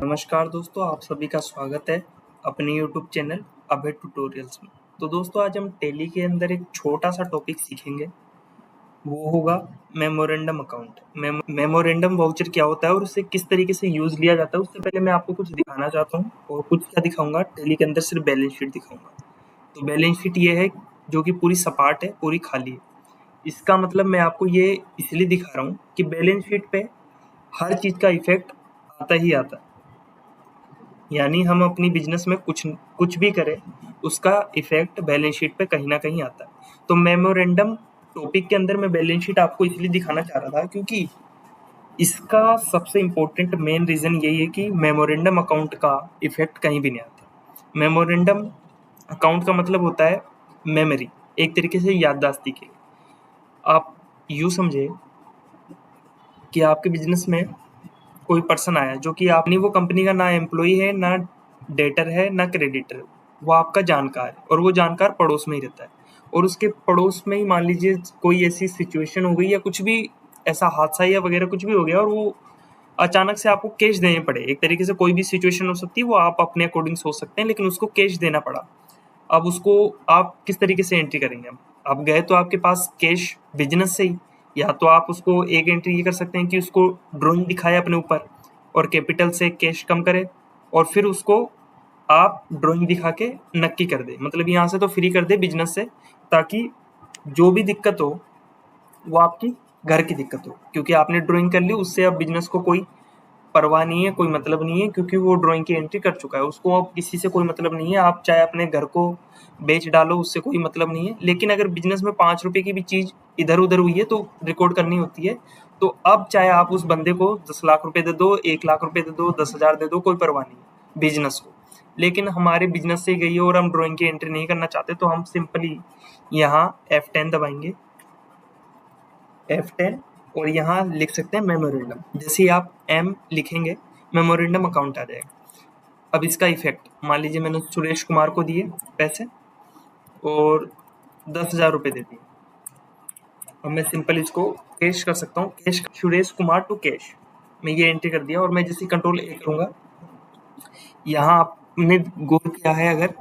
नमस्कार दोस्तों, आप सभी का स्वागत है अपने YouTube चैनल अभय ट्यूटोरियल्स में। तो दोस्तों आज हम टैली के अंदर एक छोटा सा टॉपिक सीखेंगे, वो होगा मेमोरेंडम अकाउंट। मेमोरेंडम वाउचर क्या होता है और उससे किस तरीके से यूज लिया जाता है, उससे पहले मैं आपको कुछ दिखाना चाहता हूँ। और कुछ क्या दिखाऊंगा, टैली के अंदर सिर्फ बैलेंस शीट दिखाऊंगा। तो बैलेंस शीट ये है जो कि पूरी सपाट है, पूरी खाली है। इसका मतलब मैं आपको ये इसलिए दिखा रहा हूँ कि बैलेंस शीट पे हर चीज का इफेक्ट आता ही आता है। यानी हम अपनी बिजनेस में कुछ भी करें, उसका इफेक्ट बैलेंस शीट पे कहीं ना कहीं आता है। तो मेमोरेंडम टॉपिक के अंदर मैं बैलेंस शीट आपको इसलिए दिखाना चाह रहा था क्योंकि इसका सबसे इम्पोर्टेंट मेन रीजन यही है कि मेमोरेंडम अकाउंट का इफेक्ट कहीं भी नहीं आता। मेमोरेंडम अकाउंट का मतलब होता है मेमोरी, एक तरीके से याददाश्ती के। आप यूँ समझे कि आपके बिजनेस में कोई पर्सन आया जो कि आपने वो कंपनी का ना एम्प्लॉई है, ना डेटर है, ना क्रेडिटर है, वो आपका जानकार है और वो जानकार पड़ोस में ही रहता है। और उसके पड़ोस में ही मान लीजिए कोई ऐसी सिचुएशन हो गई या कुछ भी ऐसा हादसा या वगैरह कुछ भी हो गया और वो अचानक से आपको कैश देने पड़े। एक तरीके से कोई भी सिचुएशन हो सकती है, वो आप अपने अकॉर्डिंग सोच सकते हैं, लेकिन उसको कैश देना पड़ा। अब उसको आप किस तरीके से एंट्री करेंगे? आप गए तो आपके पास कैश बिजनेस से ही, या तो आप उसको एक एंट्री ये कर सकते हैं कि उसको ड्राइंग दिखाए अपने ऊपर और कैपिटल से कैश कम करे और फिर उसको आप ड्राइंग दिखा के नक्की कर दे, मतलब यहाँ से तो फ्री कर दे बिजनेस से, ताकि जो भी दिक्कत हो वो आपकी घर की दिक्कत हो, क्योंकि आपने ड्राइंग कर ली, उससे अब बिजनेस को कोई परवाह नहीं है, कोई मतलब नहीं है, क्योंकि वो ड्राइंग की एंट्री कर चुका है। उसको अब किसी से कोई मतलब नहीं है, आप चाहे अपने घर को बेच डालो, उससे कोई मतलब नहीं है। लेकिन अगर बिजनेस में 5 रुपए की भी चीज इधर उधर हुई है तो रिकॉर्ड करनी होती है। तो अब चाहे आप उस बंदे को 10 लाख रुपए दे दो, 1 लाख रुपए दे दो, 10,000 दे दो, कोई परवाह नहीं है बिजनेस को। लेकिन हमारे बिजनेस से गई है और हम ड्राइंग की एंट्री नहीं करना चाहते, तो हम सिंपली यहाँ F10 दबाएंगे, F10, और यहाँ लिख सकते हैं मेमोरेंडम। जैसे ही आप M लिखेंगे, मेमोरेंडम अकाउंट आ जाएगा। अब इसका इफेक्ट, मान लीजिए मैंने सुरेश कुमार को दिए पैसे और 10,000 रुपये दे दिए। अब मैं सिंपल इसको कैश कर सकता हूँ, cash Suresh Kumar to cash, मैं ये एंट्री कर दिया। और मैं जैसे कंट्रोल A करूँगा, यहाँ आपने गौर किया है, अगर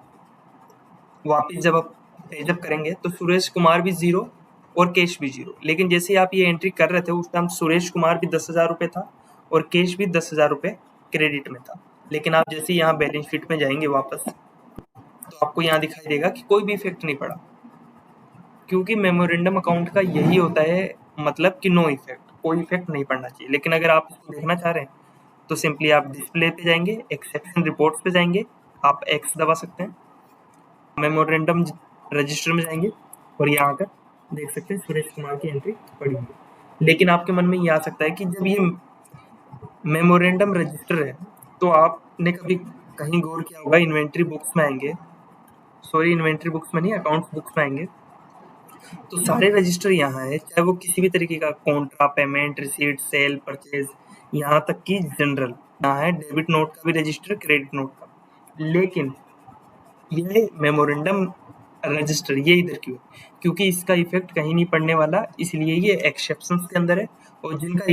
वापिस जब आप पेजअप करेंगे तो सुरेश कुमार भी 0 और कैश भी 0। लेकिन जैसे आप ये एंट्री कर रहे थे उस टाइम सुरेश कुमार भी 10,000 रुपये था और कैश भी 10,000 रुपये क्रेडिट में था। लेकिन आप जैसे यहाँ बैलेंस शीट में जाएंगे वापस, तो आपको यहाँ दिखाई देगा कि कोई भी इफेक्ट नहीं पड़ा, क्योंकि मेमोरेंडम अकाउंट का यही होता है मतलब कि नो इफेक्ट, कोई इफेक्ट नहीं पड़ना चाहिए। लेकिन अगर आप इसको देखना चाह रहे हैं तो सिंपली आप डिस्प्ले पे जाएंगे, एक्सेप्शन रिपोर्ट्स पे जाएंगे, आप X दबा सकते हैं, मेमोरेंडम रजिस्टर में जाएंगे और यहाँ आकर देख सकते हैं सुरेश कुमार की एंट्री पड़ी है। लेकिन आपके मन में ये आ सकता है कि जब ये मेमोरेंडम रजिस्टर है तो आपने कभी कहीं गौर किया होगा, इन्वेंट्री बुक्स में आएंगे, सॉरी इन्वेंट्री बुक्स में नहीं, अकाउंट्स बुक्स में आएंगे, तो सारे रजिस्टर यहाँ है, चाहे वो किसी भी तरीके का contra, payment, receipt, sale, purchase, यहाँ तक कि जनरल यहाँ है, डेबिट नोट का भी रजिस्टर, क्रेडिट नोट का। लेकिन ये मेमोरेंडम रजिस्टर ये इधर क्यों? क्योंकि इसका इफेक्ट कहीं नहीं पड़ने वाला, इसलिए ये एक्सेप्शंस के अंदर है। और जिनका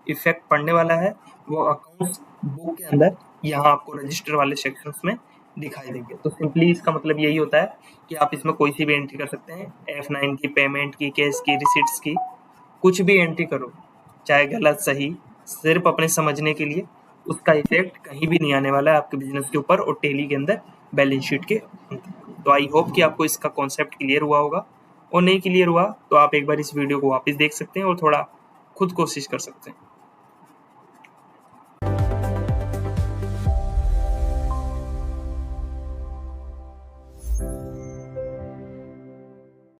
इफेक्ट पड़ने वाला है वो अकाउंट्स बुक के अंदर यहाँ आपको रजिस्टर वाले सेक्शंस में दिखाई देंगे। तो सिंपली इसका मतलब यही होता है कि आप इसमें कोई सी भी एंट्री कर सकते हैं, F9 की, पेमेंट की, कैश की, रिसिट्स की, कुछ भी एंट्री करो, चाहे गलत सही, सिर्फ अपने समझने के लिए। उसका इफेक्ट कहीं भी नहीं आने वाला है आपके बिजनेस के ऊपर और टैली के अंदर बैलेंस शीट के अंदर। तो आई होप कि आपको इसका कॉन्सेप्ट क्लियर हुआ होगा, और नहीं क्लियर हुआ तो आप एक बार इस वीडियो को वापस देख सकते हैं और थोड़ा खुद कोशिश कर सकते हैं।